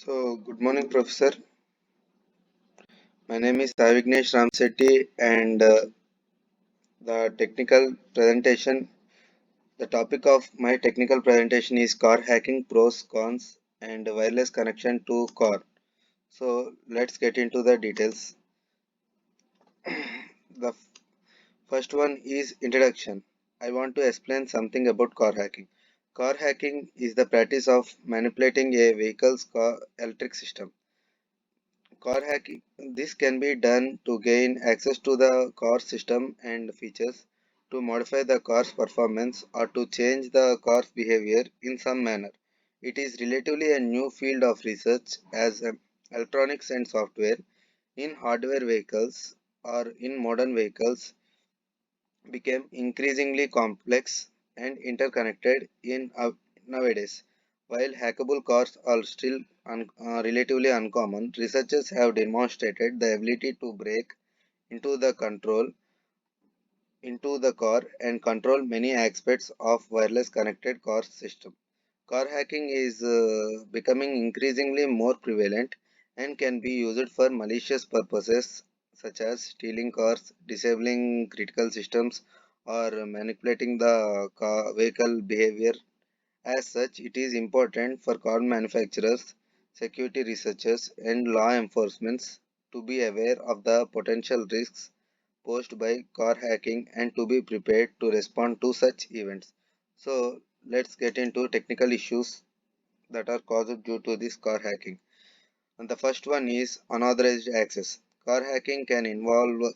So, good morning, Professor. My name is Avignesh Ramsetti, and the technical presentation, the topic of my technical presentation is car hacking pros, cons, and wireless connection to car. So, let's get into the details. The first one is introduction. I want to explain something about car hacking. Car hacking is the practice of manipulating a vehicle's car electric system. Car hacking. This can be done to gain access to the car system and features, to modify the car's performance, or to change the car's behavior in some manner. It is relatively a new field of research as electronics and software in hardware vehicles or in modern vehicles became increasingly complex and interconnected nowadays. While hackable cars are still relatively uncommon, researchers have demonstrated the ability to break into the control into the car and control many aspects of wireless connected car system. Car hacking is becoming increasingly more prevalent and can be used for malicious purposes such as stealing cars, disabling critical systems, or manipulating the vehicle behavior. As such, it is important for car manufacturers, security researchers, and law enforcement to be aware of the potential risks posed by car hacking and to be prepared to respond to such events. So, let's get into technical issues that are caused due to this car hacking. And the first one is unauthorized access. Car hacking can involve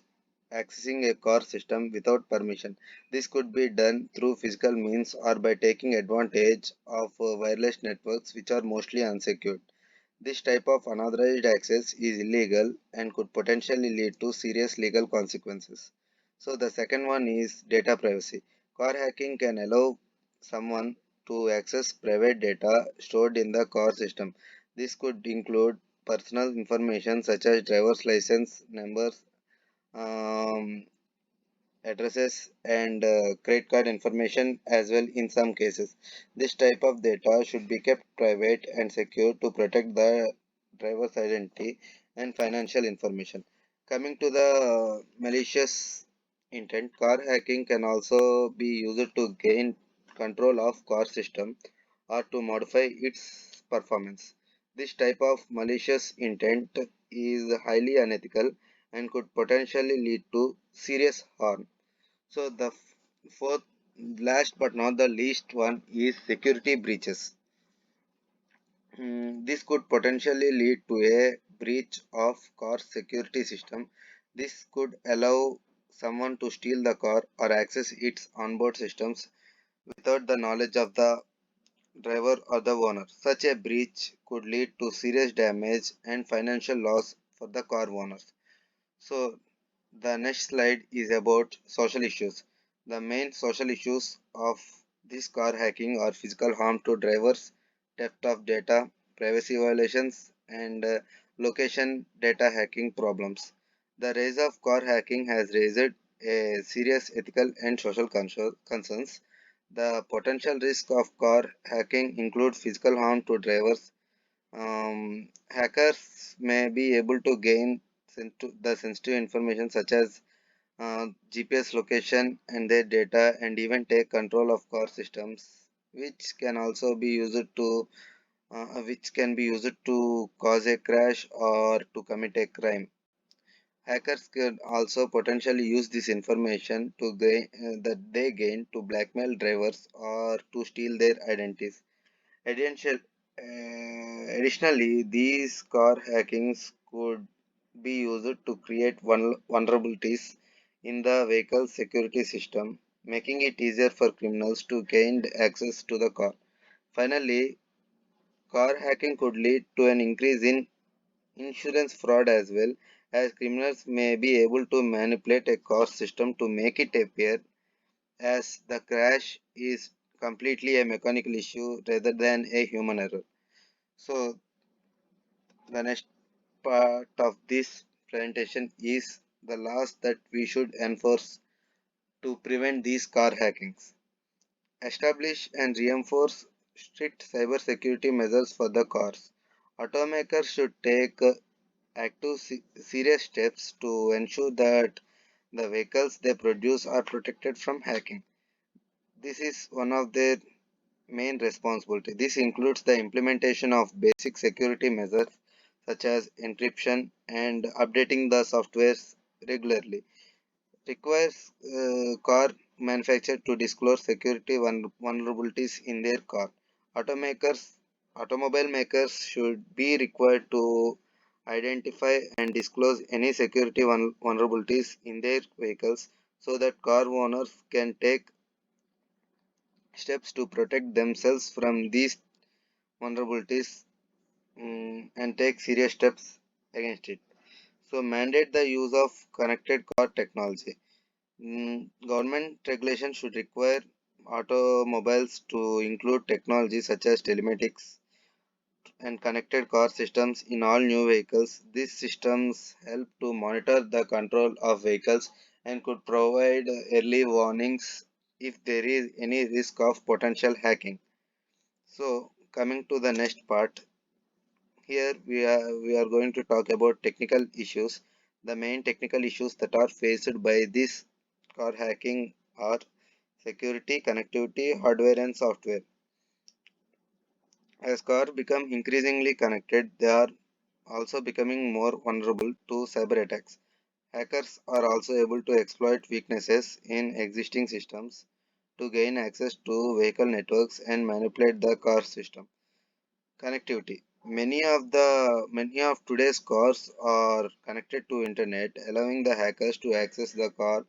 accessing a car system without permission. This could be done through physical means or by taking advantage of wireless networks which are mostly unsecured. This type of unauthorized access is illegal and could potentially lead to serious legal consequences. So, the second one is data privacy. Car hacking can allow someone to access private data stored in the car system. This could include personal information such as driver's license numbers, um, addresses, and credit card information as well in some cases. This type of data should be kept private and secure to protect the driver's identity and financial information. Coming to the malicious intent, car hacking can also be used to gain control of car system or to modify its performance. This type of malicious intent is highly unethical and could potentially lead to serious harm. So the fourth, last but not the least one is security breaches. This could potentially lead to a breach of car security system. This could allow someone to steal the car or access its onboard systems without the knowledge of the driver or the owner. Such a breach could lead to serious damage and financial loss for the car owners. So the next slide is about social issues. The main social issues of this car hacking are physical harm to drivers, theft of data, privacy violations, and location data hacking problems. The rise of car hacking has raised a serious ethical and social concerns. The potential risk of car hacking include physical harm to drivers. Hackers may be able to gain the sensitive information such as GPS location and their data and even take control of car systems, which can be used to cause a crash or to commit a crime. Hackers could also potentially use this information that they gain to blackmail drivers or to steal their identities. Addition- Additionally, these car hackings could be used to create vulnerabilities in the vehicle security system, making it easier for criminals to gain access to the car. Finally, car hacking could lead to an increase in insurance fraud as well, as criminals may be able to manipulate a car system to make it appear as the crash is completely a mechanical issue rather than a human error. So, the next part of this presentation is the laws that we should enforce to prevent these car hackings. Establish and reinforce strict cybersecurity measures for the cars. Automakers should take serious steps to ensure that the vehicles they produce are protected from hacking. This is one of their main responsibility. This includes the implementation of basic security measures such as encryption and updating the softwares regularly. Requires car manufacturer to disclose security vulnerabilities in their car. Automakers, automobile makers should be required to identify and disclose any security vulnerabilities in their vehicles so that car owners can take steps to protect themselves from these vulnerabilities and take serious steps against it. So, mandate the use of connected car technology. Government regulation should require automobiles to include technology such as telematics and connected car systems in all new vehicles. These systems help to monitor the control of vehicles and could provide early warnings if there is any risk of potential hacking. So, coming to the next part, here we are going to talk about technical issues. The main technical issues that are faced by this car hacking are security, connectivity, hardware and software. As cars become increasingly connected, they are also becoming more vulnerable to cyber attacks. Hackers are also able to exploit weaknesses in existing systems to gain access to vehicle networks and manipulate the car system. Connectivity. Many of today's cars are connected to internet, allowing the hackers to access the car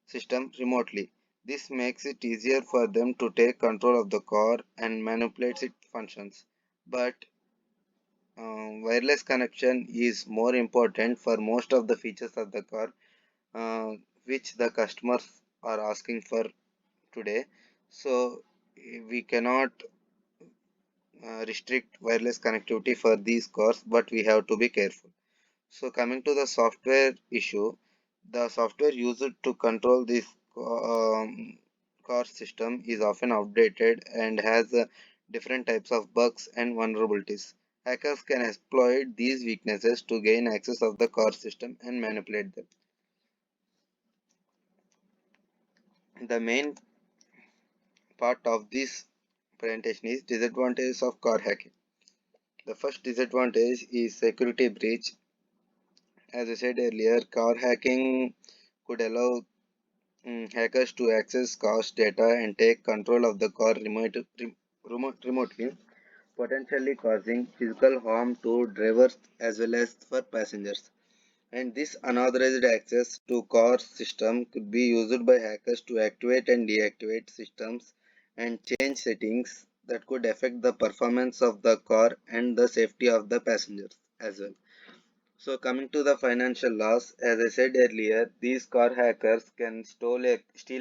system remotely. This makes it easier for them to take control of the car and manipulate its functions. But wireless connection is more important for most of the features of the car, uh, which the customers are asking for today. So we cannot restrict wireless connectivity for these cars, but we have to be careful. So coming to the software issue, the software used to control this car system is often outdated and has different types of bugs and vulnerabilities. Hackers can exploit these weaknesses to gain access of the car system and manipulate them. The main part of this presentation is disadvantages of car hacking. The first disadvantage is security breach. As I said earlier, car hacking could allow hackers to access cars data and take control of the car remotely, potentially causing physical harm to drivers as well as for passengers. And this unauthorized access to car system could be used by hackers to activate and deactivate systems and change settings that could affect the performance of the car and the safety of the passengers as well. So coming to the financial loss, as I said earlier, these car hackers can steal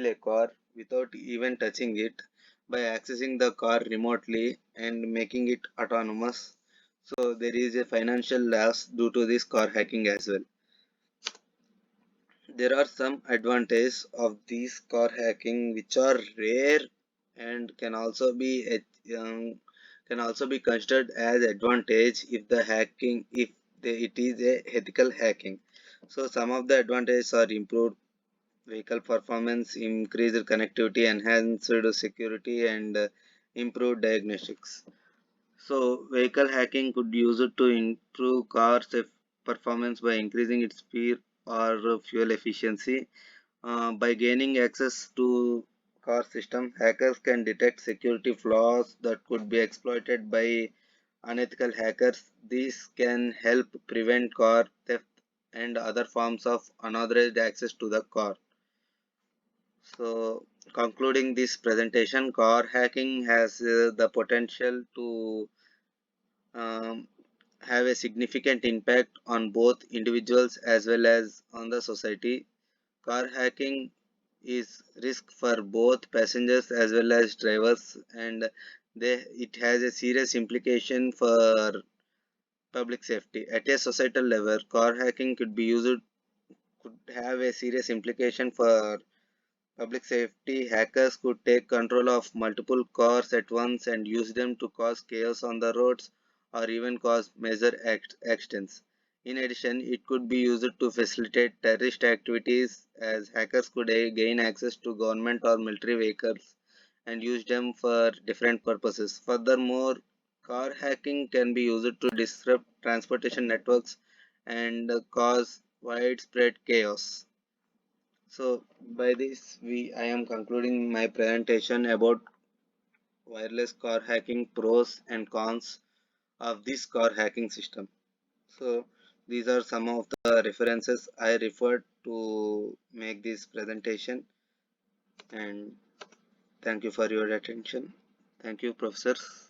a car without even touching it by accessing the car remotely and making it autonomous. So there is a financial loss due to this car hacking as well. There are some advantages of these car hacking which are rare and can also be considered as advantage if the hacking if it is a ethical hacking. So some of the advantages are improved vehicle performance, increased connectivity, enhanced security, and improved diagnostics. So, vehicle hacking could use it to improve performance by increasing its speed or fuel efficiency. By gaining access to car system, hackers can detect security flaws that could be exploited by unethical hackers. This can help prevent car theft and other forms of unauthorized access to the car. So, concluding this presentation, car hacking has the potential to um, have a significant impact on both individuals as well as on the society. Car hacking is risk for both passengers as well as drivers, and it has a serious implication for public safety. At a societal level, car hacking could have a serious implication for public safety. Hackers could take control of multiple cars at once and use them to cause chaos on the roads or even cause major accidents. In addition, it could be used to facilitate terrorist activities as hackers could gain access to government or military vehicles and use them for different purposes. Furthermore, car hacking can be used to disrupt transportation networks and cause widespread chaos. So, by this, I am concluding my presentation about wireless car hacking pros and cons of this car hacking system. So these are some of the references I referred to make this presentation, and thank you for your attention. Thank you, professors.